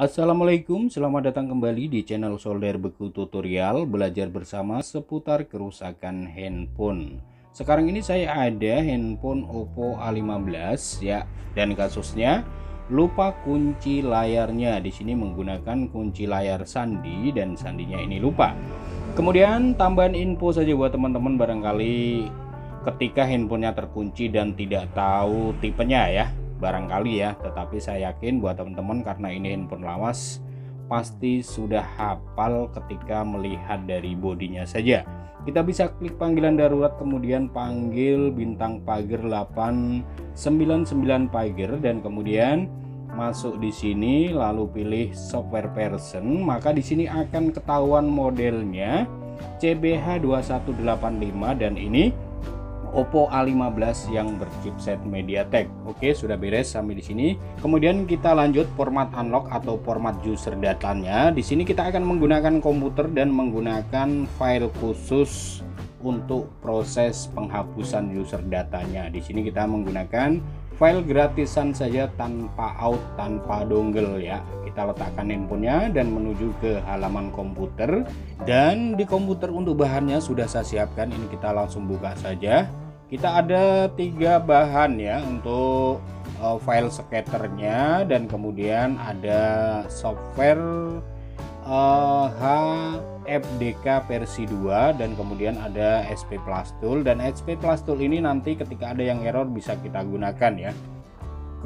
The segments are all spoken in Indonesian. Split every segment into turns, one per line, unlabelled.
Assalamualaikum, selamat datang kembali di channel Solder Beku Tutorial, belajar bersama seputar kerusakan handphone. Sekarang ini saya ada handphone Oppo A15 ya, dan kasusnya lupa kunci layarnya. Di sini menggunakan kunci layar sandi dan sandinya ini lupa. Kemudian tambahan info saja buat teman-teman barangkali ketika handphonenya terkunci dan tidak tahu tipenya ya, barangkali ya, tetapi saya yakin buat teman-teman karena ini handphone lawas pasti sudah hafal ketika melihat dari bodinya saja. Kita bisa klik panggilan darurat, kemudian panggil bintang pagar 899 pagar, dan kemudian masuk di sini lalu pilih software version. Maka di sini akan ketahuan modelnya CBH2185 dan ini Oppo A15 yang berchipset MediaTek. Oke, sudah beres sampai di sini. Kemudian kita lanjut format unlock atau format user datanya. Di sini kita akan menggunakan komputer dan menggunakan file khusus untuk proses penghapusan user datanya. Di sini kita menggunakan file gratisan saja tanpa out, tanpa dongle ya. Kita letakkan handphonenya dan menuju ke halaman komputer, dan di komputer untuk bahannya sudah saya siapkan. Ini kita langsung buka saja. Kita ada 3 bahan ya untuk file scatter-nya, dan kemudian ada software HFDK versi 2, dan kemudian ada SP Plus Tool. Dan SP Plus Tool ini nanti ketika ada yang error bisa kita gunakan ya.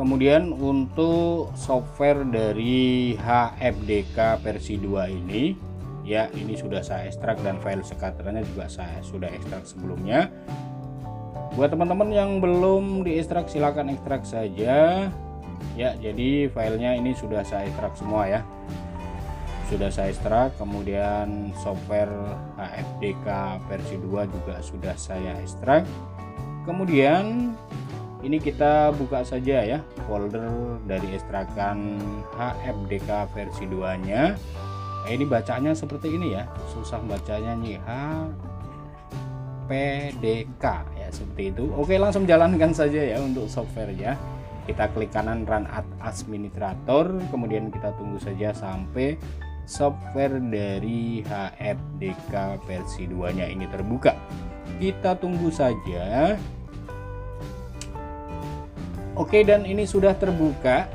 Kemudian untuk software dari HFDK versi 2 ini ya, ini sudah saya ekstrak dan file scatternya juga saya sudah ekstrak sebelumnya. Buat teman-teman yang belum diekstrak silahkan ekstrak saja ya. Jadi filenya ini sudah saya ekstrak semua ya, sudah saya ekstrak. Kemudian software HFDK versi 2 juga sudah saya ekstrak. Kemudian ini kita buka saja ya folder dari ekstrakan HFDK versi 2 nya. Ini bacanya seperti ini ya, susah bacanya nih, HPDK ya, seperti itu. Oke, langsung jalankan saja ya untuk softwarenya. Kita klik kanan run as administrator, kemudian kita tunggu saja sampai software dari HFDK versi 2 nya ini terbuka. Kita tunggu saja. Oke, dan ini sudah terbuka.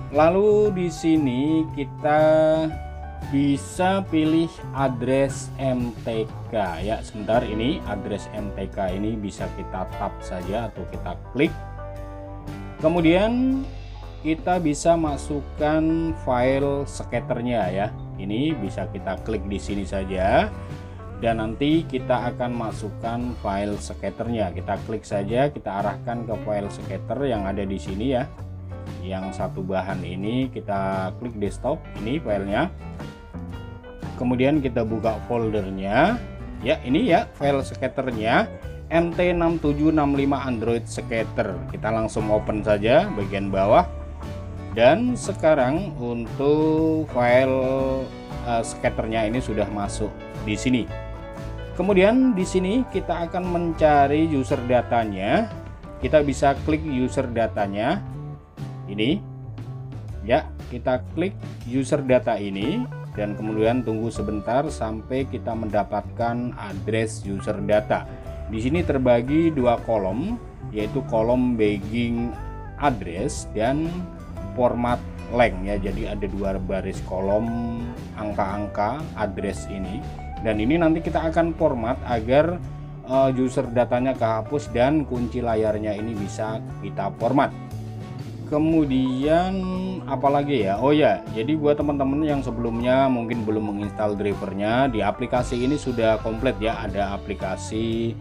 Lalu di sini kita bisa pilih address MTK ya. Sebentar, ini address MTK ini bisa kita tap saja atau kita klik. Kemudian kita bisa masukkan file scatternya ya. Ini bisa kita klik di sini saja. Dan nanti kita akan masukkan file scatternya. Kita klik saja, kita arahkan ke file scatter yang ada di sini ya. Yang satu bahan ini kita klik desktop, ini filenya. Kemudian kita buka foldernya. Ya, ini ya file scatternya MT6765 Android Scatter. Kita langsung open saja bagian bawah. Dan sekarang untuk file scatternya ini sudah masuk di sini. Kemudian di sini kita akan mencari user datanya. Kita bisa klik user datanya. Ini ya, kita klik user data ini dan kemudian tunggu sebentar sampai kita mendapatkan address user data. Di sini terbagi 2 kolom, yaitu kolom bagging address dan format length ya. Jadi ada 2 baris kolom angka-angka address ini. Dan ini nanti kita akan format agar user datanya kehapus dan kunci layarnya ini bisa kita format. Kemudian apalagi ya, oh ya, jadi buat teman-teman yang sebelumnya mungkin belum menginstal drivernya, di aplikasi ini sudah komplit ya. Ada aplikasi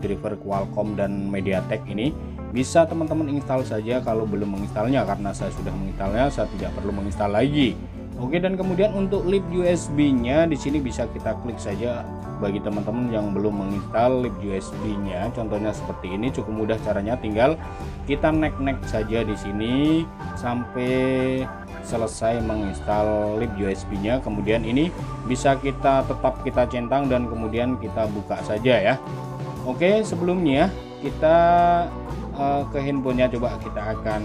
driver Qualcomm dan MediaTek ini. Bisa teman-teman install saja kalau belum menginstalnya, karena saya sudah menginstalnya, saya tidak perlu menginstal lagi. Oke, dan kemudian untuk lip USB-nya di sini bisa kita klik saja bagi teman-teman yang belum menginstal lip USB-nya. Contohnya seperti ini, cukup mudah caranya, tinggal kita nek saja di sini sampai selesai menginstal lip USB-nya. Kemudian ini bisa kita kita centang dan kemudian kita buka saja ya. Oke, sebelumnya kita ke handphonenya. Coba kita akan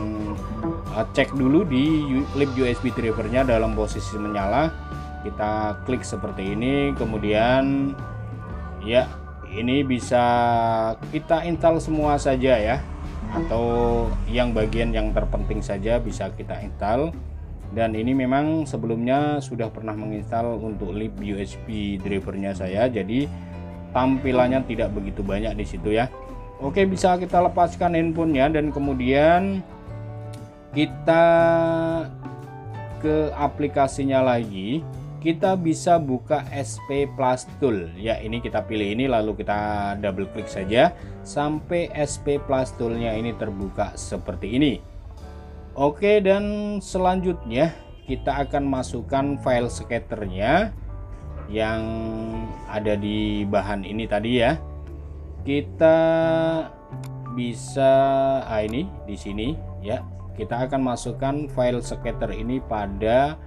cek dulu di clip USB drivernya dalam posisi menyala. Kita klik seperti ini, kemudian ya ini bisa kita install semua saja ya, atau yang bagian yang terpenting saja bisa kita install. Dan ini memang sebelumnya sudah pernah menginstal untuk clip USB drivernya saya, jadi tampilannya tidak begitu banyak di situ ya. Oke, bisa kita lepaskan handphonenya dan kemudian kita ke aplikasinya lagi. Kita bisa buka SP Plus Tool ya, ini kita pilih ini, lalu kita double klik saja sampai SP Plus Toolnya ini terbuka seperti ini. Oke, dan selanjutnya kita akan masukkan file skaternya yang ada di bahan ini tadi ya. Kita bisa ini di sini ya. Kita akan masukkan file skater ini pada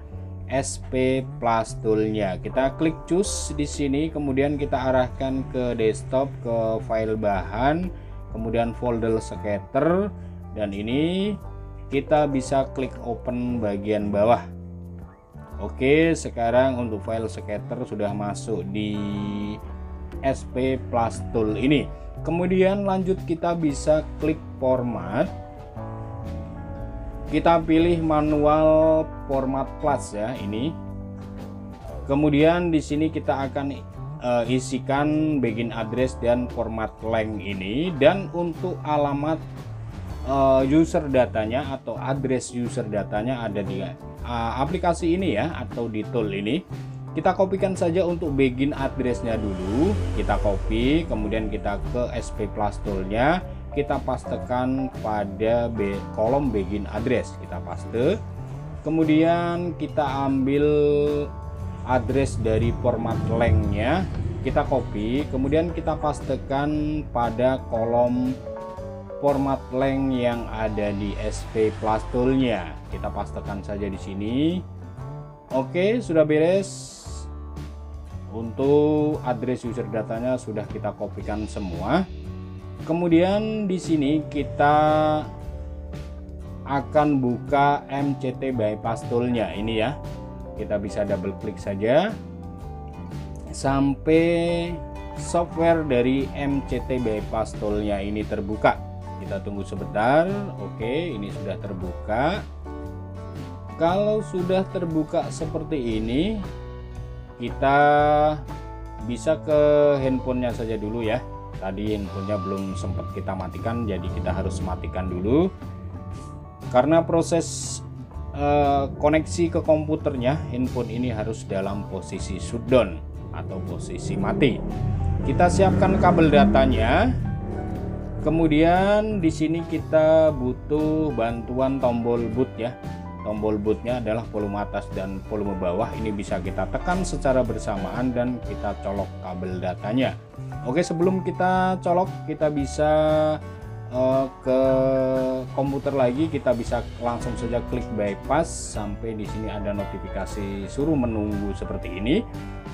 SP Plus Toolnya. Kita klik choose di sini, kemudian kita arahkan ke desktop, ke file bahan, kemudian folder skater, dan ini kita bisa klik open bagian bawah. Oke, sekarang untuk file skater sudah masuk di SP Plus Tool ini. Kemudian lanjut kita bisa klik format. Kita pilih manual format plus ya ini. Kemudian di sini kita akan isikan begin address dan format length ini, dan untuk alamat user datanya atau address user datanya ada di aplikasi ini ya, atau di tool ini. Kita kopikan saja untuk begin addressnya dulu, kita copy, kemudian kita ke SP Plus Toolnya, kita pastekan pada kolom begin address, kita paste, kemudian kita ambil address dari format length-nya, kita copy, kemudian kita pastekan pada kolom format length yang ada di SP Plus Toolnya. Kita pastekan saja di sini. Oke, sudah beres. Untuk address user datanya sudah kita kopikan semua. Kemudian di sini kita akan buka MCT Bypass Toolnya ini ya. Kita bisa double klik saja sampai software dari MCT Bypass Toolnya ini terbuka. Kita tunggu sebentar. Oke, ini sudah terbuka. Kalau sudah terbuka seperti ini, kita bisa ke handphonenya saja dulu ya. Tadi handphonenya belum sempat kita matikan, jadi kita harus matikan dulu. Karena proses koneksi ke komputernya, handphone ini harus dalam posisi shutdown atau posisi mati. Kita siapkan kabel datanya. Kemudian di sini kita butuh bantuan tombol boot ya. Tombol bootnya adalah volume atas dan volume bawah. Ini bisa kita tekan secara bersamaan dan kita colok kabel datanya. Oke, sebelum kita colok, kita bisa ke komputer lagi. Kita bisa langsung saja klik bypass sampai di sini ada notifikasi suruh menunggu seperti ini.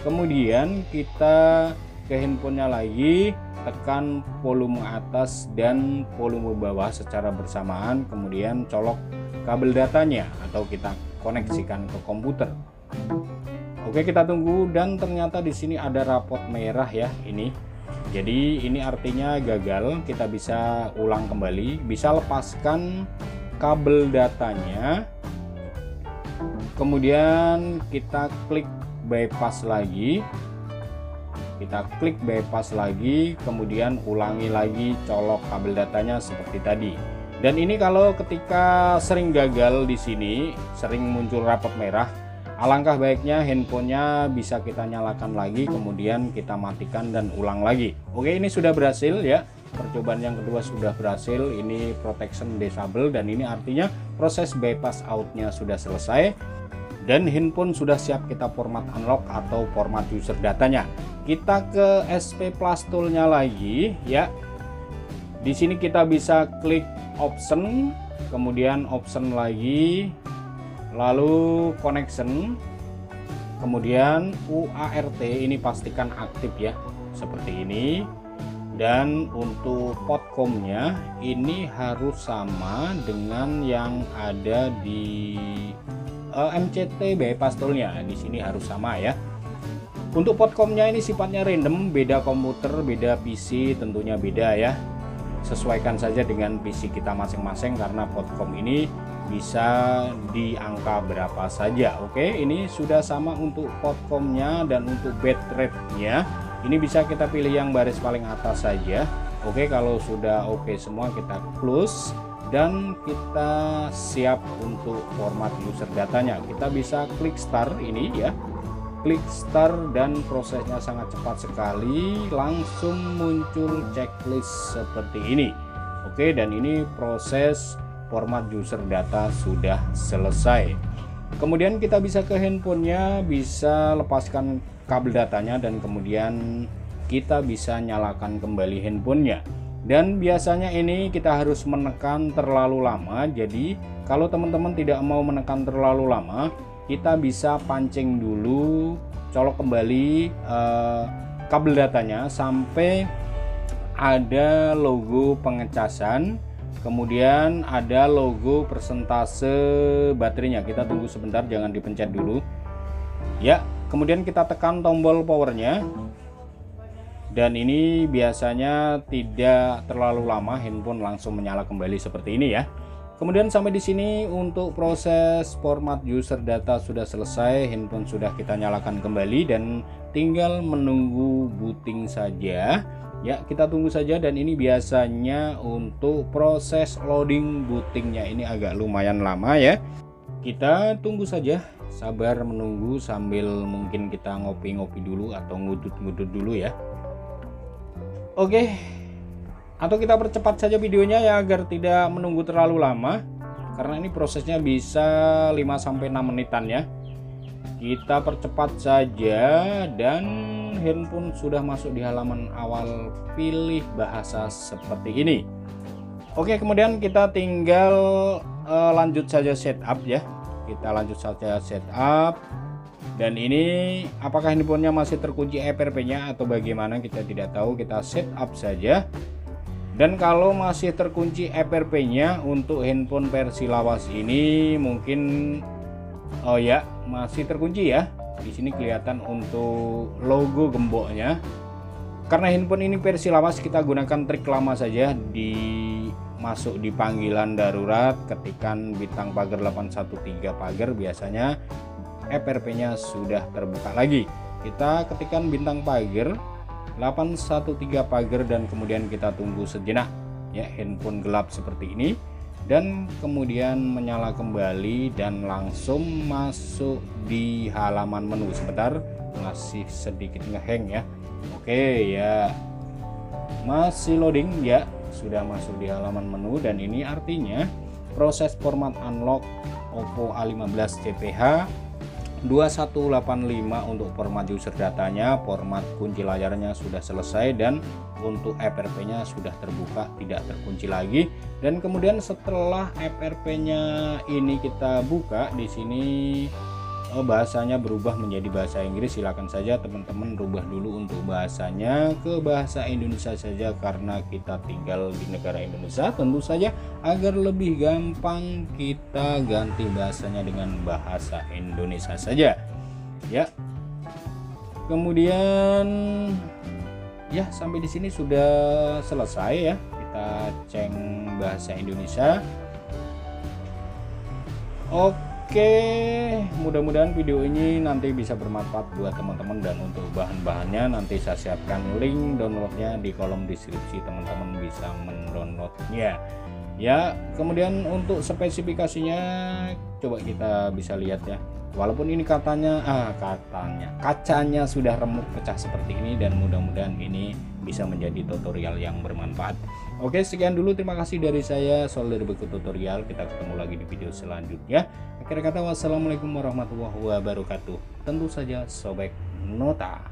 Kemudian kita ke handphonenya lagi, tekan volume atas dan volume bawah secara bersamaan, kemudian colok kabel datanya atau kita koneksikan ke komputer. Oke, kita tunggu, dan ternyata di sini ada rapot merah ya ini. Jadi ini artinya gagal. Kita bisa ulang kembali, bisa lepaskan kabel datanya. Kemudian kita klik bypass lagi. Kita klik bypass lagi, kemudian ulangi lagi, colok kabel datanya seperti tadi. Dan ini kalau ketika sering gagal di sini, sering muncul rapot merah, alangkah baiknya handphonenya bisa kita nyalakan lagi, kemudian kita matikan dan ulang lagi. Oke, ini sudah berhasil ya. Percobaan yang kedua sudah berhasil. Ini protection disable, dan ini artinya proses bypass outnya sudah selesai. Dan handphone sudah siap kita format unlock atau format user datanya. Kita ke SP Plus Toolnya lagi ya. Di sini kita bisa klik option, kemudian option lagi, lalu connection, kemudian UART ini pastikan aktif ya, seperti ini. Dan untuk potcomnya ini harus sama dengan yang ada di MCT bypass toolnya. Di sini harus sama ya. Untuk potcomnya ini sifatnya random, beda komputer, beda PC tentunya beda ya. Sesuaikan saja dengan PC kita masing-masing karena potcom ini bisa di angka berapa saja. Oke, ini sudah sama untuk potcomnya. Dan untuk bed rate-nya ini bisa kita pilih yang baris paling atas saja. Oke, kalau sudah oke semua kita close dan kita siap untuk format user datanya. Kita bisa klik start ini ya, klik start dan prosesnya sangat cepat sekali, langsung muncul checklist seperti ini. Oke, dan ini proses format user data sudah selesai. Kemudian kita bisa ke handphonenya, bisa lepaskan kabel datanya, dan kemudian kita bisa nyalakan kembali handphonenya. Dan biasanya ini kita harus menekan terlalu lama, jadi kalau teman-teman tidak mau menekan terlalu lama, kita bisa pancing dulu, colok kembali kabel datanya sampai ada logo pengecasan, kemudian ada logo persentase baterainya. Kita tunggu sebentar, jangan dipencet dulu ya. Kemudian kita tekan tombol powernya, dan ini biasanya tidak terlalu lama, handphone langsung menyala kembali seperti ini ya. Kemudian sampai di sini untuk proses format user data sudah selesai, handphone sudah kita nyalakan kembali dan tinggal menunggu booting saja. Ya, kita tunggu saja, dan ini biasanya untuk proses loading bootingnya ini agak lumayan lama ya. Kita tunggu saja, sabar menunggu sambil mungkin kita ngopi-ngopi dulu atau ngudut-ngudut dulu ya. Oke, atau kita percepat saja videonya ya agar tidak menunggu terlalu lama, karena ini prosesnya bisa 5-6 menitan ya. Kita percepat saja, dan handphone sudah masuk di halaman awal, pilih bahasa seperti ini. Oke, kemudian kita tinggal lanjut saja setup ya. Kita lanjut saja setup, dan ini apakah handphonenya masih terkunci EPRP-nya atau bagaimana kita tidak tahu. Kita setup saja, dan kalau masih terkunci EPRP-nya untuk handphone versi lawas ini mungkin masih terkunci ya. Di sini kelihatan untuk logo gemboknya. Karena handphone ini versi lawas, kita gunakan trik lama saja. Masuk di panggilan darurat, ketikan bintang pagar 813 pagar, biasanya EPRP-nya sudah terbuka lagi. Kita ketikkan bintang pagar 813 pagar dan kemudian kita tunggu sejenak ya, handphone gelap seperti ini, dan kemudian menyala kembali dan langsung masuk di halaman menu. Sebentar, masih sedikit ngehang ya. Oke ya, masih loading ya, sudah masuk di halaman menu, dan ini artinya proses format unlock Oppo A15 CPH 2185 untuk format user datanya, format kunci layarnya sudah selesai, dan untuk EPRP-nya sudah terbuka, tidak terkunci lagi. Dan kemudian setelah EPRP-nya ini kita buka, di sini bahasanya berubah menjadi bahasa Inggris. Silakan saja teman-teman rubah dulu untuk bahasanya ke bahasa Indonesia saja, karena kita tinggal di negara Indonesia. Tentu saja agar lebih gampang kita ganti bahasanya dengan bahasa Indonesia saja ya. Kemudian ya, sampai di sini sudah selesai ya. Kita cek bahasa Indonesia. Oke, mudah-mudahan video ini nanti bisa bermanfaat buat teman-teman, dan untuk bahan-bahannya nanti saya siapkan link downloadnya di kolom deskripsi, teman-teman bisa mendownloadnya ya. Kemudian untuk spesifikasinya coba kita bisa lihat ya. Walaupun ini kacanya sudah remuk pecah seperti ini, dan mudah-mudahan ini bisa menjadi tutorial yang bermanfaat. Oke, sekian dulu, terima kasih dari saya Sol dari Beku Tutorial. Kita ketemu lagi di video selanjutnya. Akhir kata, wassalamualaikum warahmatullahi wabarakatuh. Tentu saja Sobek Nota.